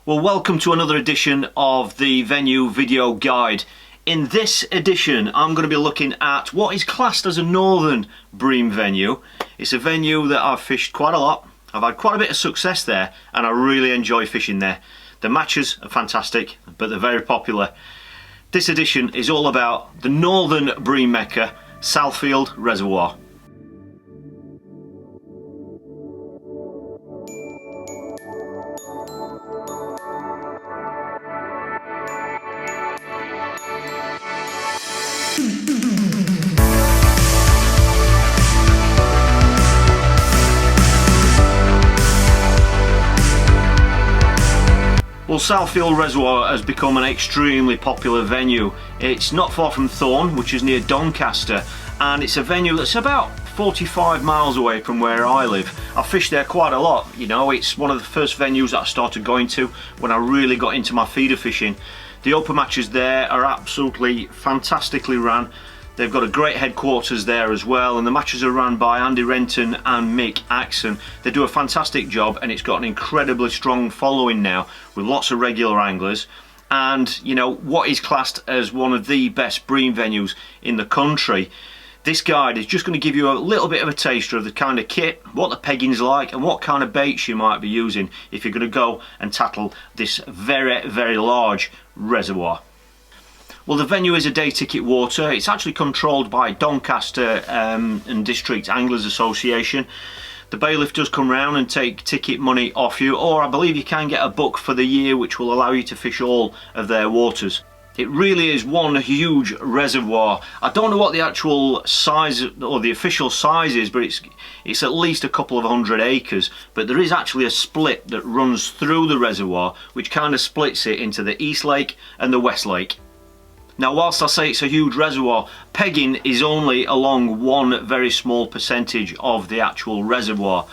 Well, welcome to another edition of the venue video guide. In this edition, I'm going to be looking at what is classed as a northern bream venue. It's a venue that I've fished quite a lot. I've had quite a bit of success there and I really enjoy fishing there. The matches are fantastic, but they're very popular. This edition is all about the northern bream mecca, Southfield Reservoir. Well, Southfield Reservoir has become an extremely popular venue. It's not far from Thorn, which is near Doncaster, and it's a venue that's about 45 miles away from where I live. I fished there quite a lot, you know, it's one of the first venues that I started going to when I really got into my feeder fishing. The open matches there are absolutely fantastically run. They've got a great headquarters there as well, and the matches are run by Andy Renton and Mick Axon. They do a fantastic job, and it's got an incredibly strong following now with lots of regular anglers. And you know what is classed as one of the best bream venues in the country. This guide is just going to give you a little bit of a taster of the kind of kit, what the pegging's like, and what kind of baits you might be using if you're going to go and tackle this very, very large reservoir. Well, the venue is a day ticket water. It's actually controlled by Doncaster and District Anglers Association. The bailiff does come round and take ticket money off you, or I believe you can get a book for the year which will allow you to fish all of their waters. It really is one huge reservoir. I don't know what the actual size or the official size is, but it's at least a couple of 100 acres. But there is actually a split that runs through the reservoir which kind of splits it into the East Lake and the West Lake. Now, whilst I say it's a huge reservoir, pegging is only along one very small percentage of the actual reservoir.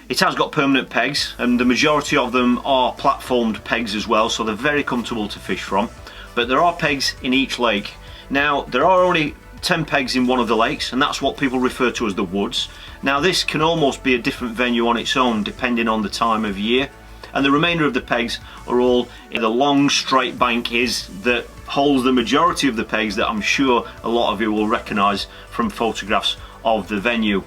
It has got permanent pegs, and the majority of them are platformed pegs as well, so they're very comfortable to fish from. But there are pegs in each lake. Now, there are only 10 pegs in one of the lakes, and that's what people refer to as the woods. Now, this can almost be a different venue on its own depending on the time of year. And the remainder of the pegs are all in the long straight bank that holds the majority of the pegs that I'm sure a lot of you will recognise from photographs of the venue.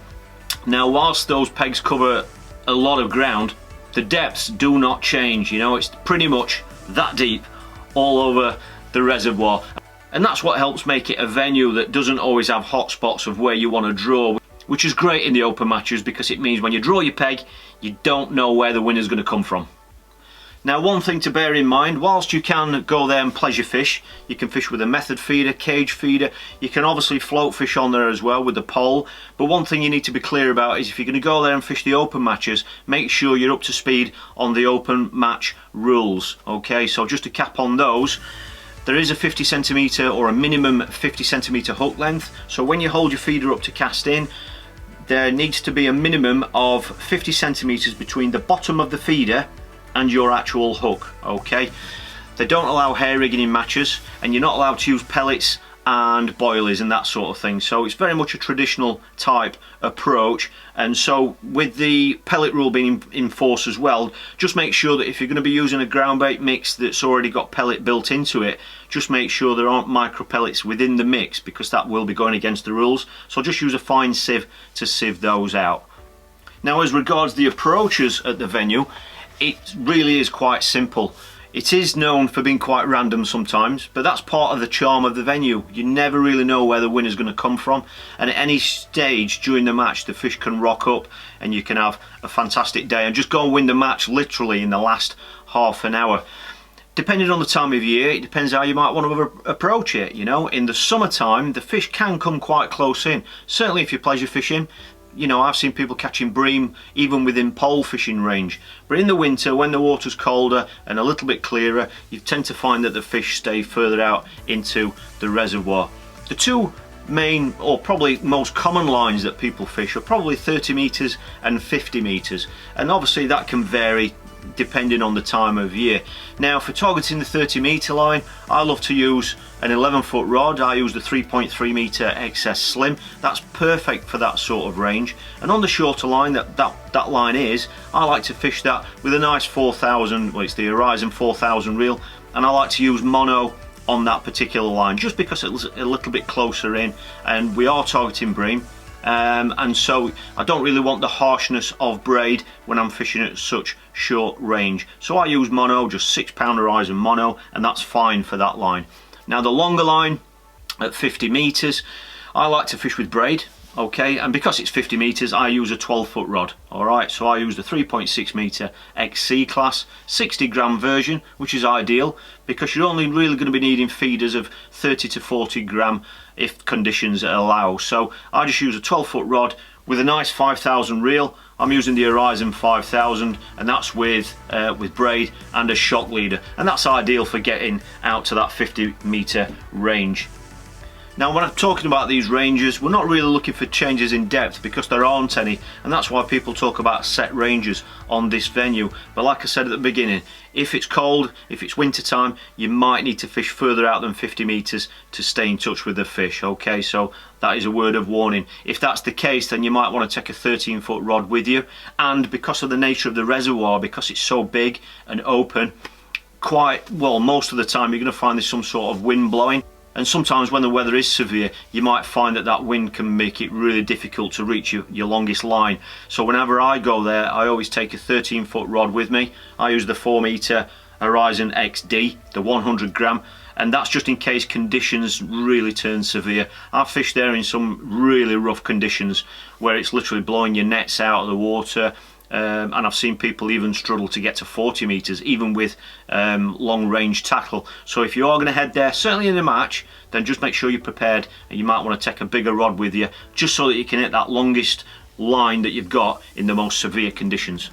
Now, whilst those pegs cover a lot of ground, the depths do not change. You know, it's pretty much that deep all over the reservoir, and that's what helps make it a venue that doesn't always have hot spots of where you want to draw, which is great in the open matches because it means when you draw your peg you don't know where the winner's going to come from. Now, one thing to bear in mind, whilst you can go there and pleasure fish, you can fish with a method feeder, cage feeder, you can obviously float fish on there as well with the pole, but one thing you need to be clear about is if you're going to go there and fish the open matches, make sure you're up to speed on the open match rules. Okay, so just to cap on those, there is a 50 centimetre or a minimum 50 centimetre hook length, so when you hold your feeder up to cast in, there needs to be a minimum of 50 centimetres between the bottom of the feeder and your actual hook. Okay, they don't allow hair rigging in matches, and you're not allowed to use pellets and boilies and that sort of thing, so it's very much a traditional type approach. And so with the pellet rule being in force as well, just make sure that if you're going to be using a ground bait mix that's already got pellet built into it, just make sure there aren't micro pellets within the mix, because that will be going against the rules. So just use a fine sieve to sieve those out. Now, as regards the approaches at the venue, it really is quite simple. It is known for being quite random sometimes, but that's part of the charm of the venue. You never really know where the winner's going to come from, and at any stage during the match the fish can rock up and you can have a fantastic day and just go and win the match literally in the last half an hour. Depending on the time of year, it depends how you might want to approach it. You know, in the summertime the fish can come quite close in, certainly if you're pleasure fishing. You know, I've seen people catching bream even within pole fishing range. But in the winter, when the water's colder and a little bit clearer, you tend to find that the fish stay further out into the reservoir. The two main, or probably most common lines that people fish are probably 30 metres and 50 metres. And obviously that can vary depending on the time of year. Now for targeting the 30-metre line, I love to use an 11-foot rod. I use the 3.3 metre XS Slim. That's perfect for that sort of range. And on the shorter line that line is, I like to fish that with a nice 4000, well, it's the Horizon 4000 reel, and I like to use mono on that particular line just because it's a little bit closer in, and we are targeting bream. And so I don't really want the harshness of braid when I'm fishing at such short range. So I use mono, just 6-pound Horizon mono, and that's fine for that line. Now the longer line at 50 metres, I like to fish with braid, okay, and because it's 50 metres I use a 12-foot rod. Alright, so I use the 3.6 metre XC class 60-gram version, which is ideal because you're only really going to be needing feeders of 30 to 40 gram if conditions allow. So I just use a 12-foot rod with a nice 5000 reel. I'm using the Horizon 5000, and that's with braid and a shock leader, and that's ideal for getting out to that 50-metre range. Now when I'm talking about these ranges, we're not really looking for changes in depth because there aren't any, and that's why people talk about set ranges on this venue. But like I said at the beginning, if it's cold, if it's winter time, you might need to fish further out than 50 metres to stay in touch with the fish, okay? So that is a word of warning. If that's the case, then you might want to take a 13-foot rod with you, and because of the nature of the reservoir, because it's so big and open, quite well most of the time you're going to find there's some sort of wind blowing. And sometimes when the weather is severe, you might find that wind can make it really difficult to reach your longest line. So whenever I go there, I always take a 13-foot rod with me. I use the 4-metre Horizon XD, the 100 gram, and that's just in case conditions really turn severe. I've fished there in some really rough conditions where it's literally blowing your nets out of the water. And I've seen people even struggle to get to 40 metres even with long range tackle. So if you are going to head there, certainly in a match, then just make sure you're prepared, and you might want to take a bigger rod with you just so that you can hit that longest line that you've got in the most severe conditions.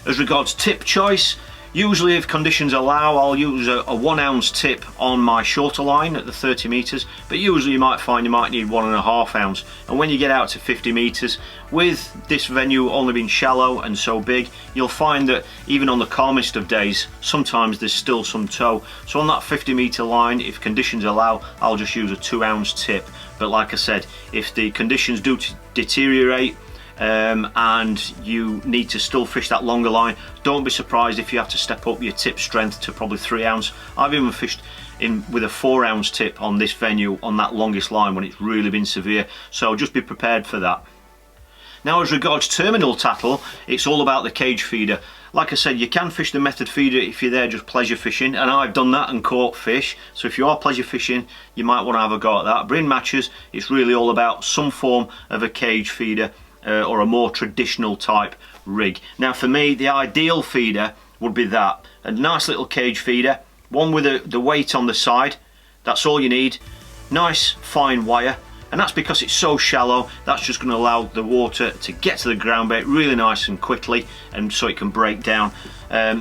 As regards tip choice, usually if conditions allow, I'll use a 1 ounce tip on my shorter line at the 30 metres, but usually you might find you might need 1.5 ounce. And when you get out to 50 metres, with this venue only being shallow and so big, you'll find that even on the calmest of days, sometimes there's still some tow. So on that 50 metre line, if conditions allow, I'll just use a 2 ounce tip. But like I said, if the conditions do deteriorate, and you need to still fish that longer line, don't be surprised if you have to step up your tip strength to probably 3 ounce. I've even fished in with a 4 ounce tip on this venue on that longest line when it's really been severe, so just be prepared for that. Now as regards terminal tackle, it's all about the cage feeder. Like I said, you can fish the method feeder if you're there just pleasure fishing, and I've done that and caught fish. So if you are pleasure fishing, you might want to have a go at that. But in matches, it's really all about some form of a cage feeder or a more traditional type rig. Now for me, the ideal feeder would be that. A nice little cage feeder, one with the weight on the side. That's all you need. Nice fine wire. And that's because it's so shallow, that's just going to allow the water to get to the ground bait really nice and quickly, and so it can break down.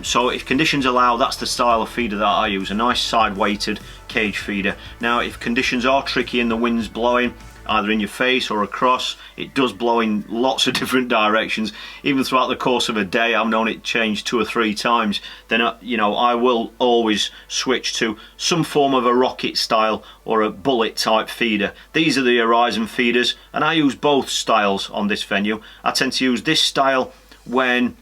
So if conditions allow, that's the style of feeder that I use, a nice side weighted cage feeder. Now if conditions are tricky and the wind's blowing either in your face or across, it does blow in lots of different directions. Even throughout the course of a day, I've known it change 2 or 3 times. Then you know, I will always switch to some form of a rocket style or a bullet type feeder. These are the Horizon feeders, and I use both styles on this venue. I tend to use this style when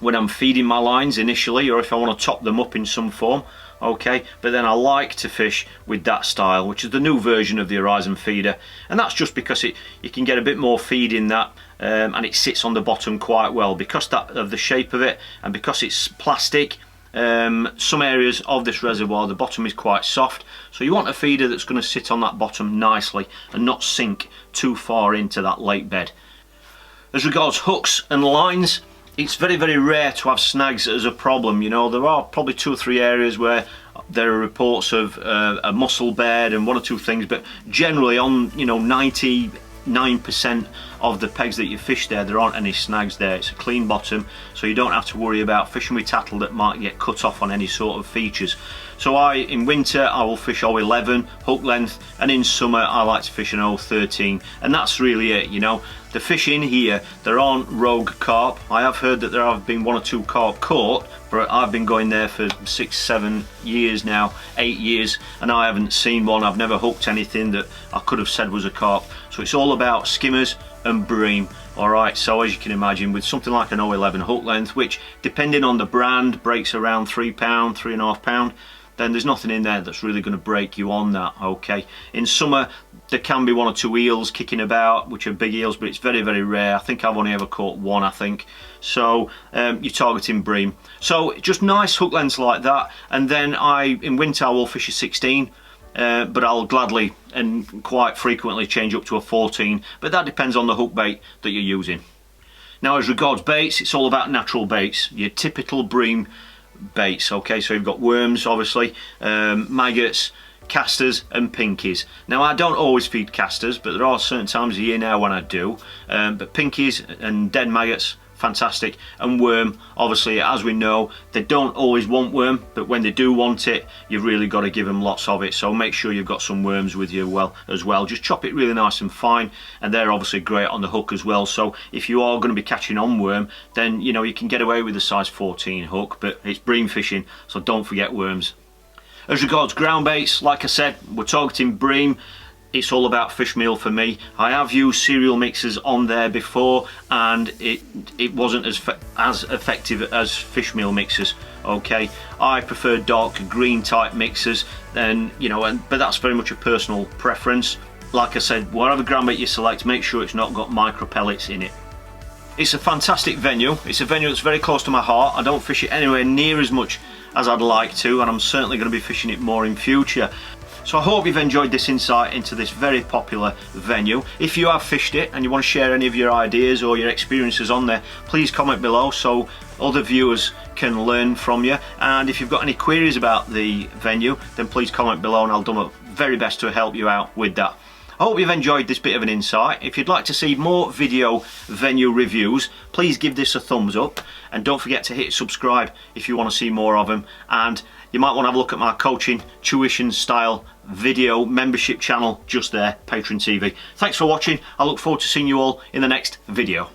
I'm feeding my lines initially, or if I want to top them up in some form. Okay, but then I like to fish with that style, which is the new version of the Horizon feeder, and that's just because you can get a bit more feed in that, and it sits on the bottom quite well because of the shape of it, and because it's plastic. Some areas of this reservoir, the bottom is quite soft, so you want a feeder that's going to sit on that bottom nicely and not sink too far into that lake bed. As regards hooks and lines, it's very, very rare to have snags as a problem. You know, there are probably 2 or 3 areas where there are reports of a mussel bed and 1 or 2 things, but generally on, you know, 99% of the pegs that you fish there aren't any snags there. It's a clean bottom, so you don't have to worry about fishing with tattle that might get cut off on any sort of features. So in winter I will fish 0.11 hook length, and in summer I like to fish an 0.13, and that's really it, you know. The fish in here, there aren't rogue carp. I have heard that there have been 1 or 2 carp caught, but I've been going there for 6, 7 years now, 8 years, and I haven't seen one. I've never hooked anything that I could have said was a carp. So it's all about skimmers and bream. Alright, so as you can imagine, with something like an 0.11 hook length, which depending on the brand breaks around £3, £3.5, then there's nothing in there that's really going to break you on that. Okay, in summer there can be 1 or 2 eels kicking about, which are big eels, but it's very, very rare. I think I've only ever caught 1, I think. So you're targeting bream. So just nice hook lengths like that, and then in winter I will fish a 16. But I'll gladly and quite frequently change up to a 14, but that depends on the hook bait that you're using. Now, as regards baits, it's all about natural baits, your typical bream baits. Okay, so you've got worms, obviously, maggots, casters and pinkies. Now, I don't always feed casters, but there are certain times of year now when I do, but pinkies and dead maggots, fantastic. And worm, obviously, as we know, they don't always want worm, but when they do want it, you've really got to give them lots of it. So make sure you've got some worms with you as well. Just chop it really nice and fine, and they're obviously great on the hook as well. So if you are going to be catching on worm, then you know you can get away with a size 14 hook, but it's bream fishing, so don't forget worms. As regards ground baits, like I said, we're targeting bream. It's all about fish meal for me. I have used cereal mixers on there before, and it wasn't as effective as fish meal mixers. Okay, I prefer dark green type mixers, and you know, but that's very much a personal preference. Like I said, whatever ground bait you select, make sure it's not got micro pellets in it. It's a fantastic venue. It's a venue that's very close to my heart. I don't fish it anywhere near as much as I'd like to, and I'm certainly going to be fishing it more in future. So I hope you've enjoyed this insight into this very popular venue. If you have fished it and you want to share any of your ideas or your experiences on there, please comment below so other viewers can learn from you. And if you've got any queries about the venue, then please comment below and I'll do my very best to help you out with that. I hope you've enjoyed this bit of an insight. If you'd like to see more video venue reviews, please give this a thumbs up, and don't forget to hit subscribe if you want to see more of them. And you might want to have a look at my coaching tuition style video membership channel just there, Patron TV. Thanks for watching. I look forward to seeing you all in the next video.